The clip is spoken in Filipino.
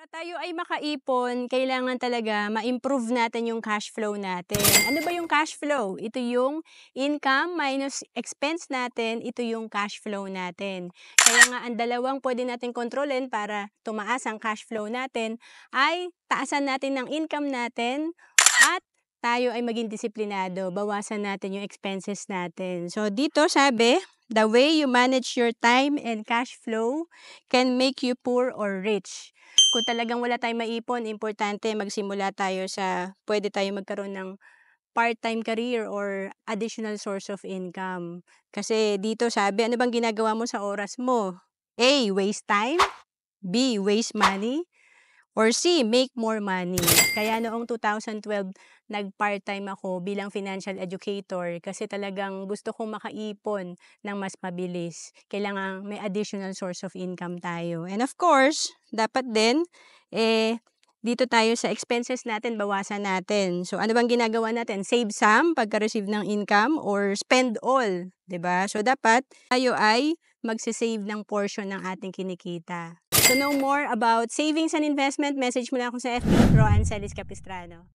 Para tayo ay makaipon, kailangan talaga ma-improve natin yung cash flow natin. Ano ba yung cash flow? Ito yung income minus expense natin, ito yung cash flow natin. Kaya nga ang dalawang pwede natin kontrolin para tumaas ang cash flow natin ay taasan natin ng income natin at tayo ay maging disiplinado, bawasan natin yung expenses natin. So dito sabi, the way you manage your time and cash flow can make you poor or rich. Kung talagang wala tayong maipon, importante magsimula tayo sa pwede tayong magkaroon ng part-time career or additional source of income. Kasi dito sabi, ano bang ginagawa mo sa oras mo? A, waste time. B, waste money. Or C, make more money. Kaya noong 2012, nag-part-time ako bilang financial educator kasi talagang gusto kong makaipon ng mas mabilis. Kailangan may additional source of income tayo. And of course, dapat din, dito tayo sa expenses natin, bawasan natin. So, ano bang ginagawa natin? Save some pagka-receive ng income or spend all, 'di ba? So, dapat tayo ay magse-save ng portion ng ating kinikita. To know more about savings and investment, message mo lang ako sa FB, Roan Celis Capistrano.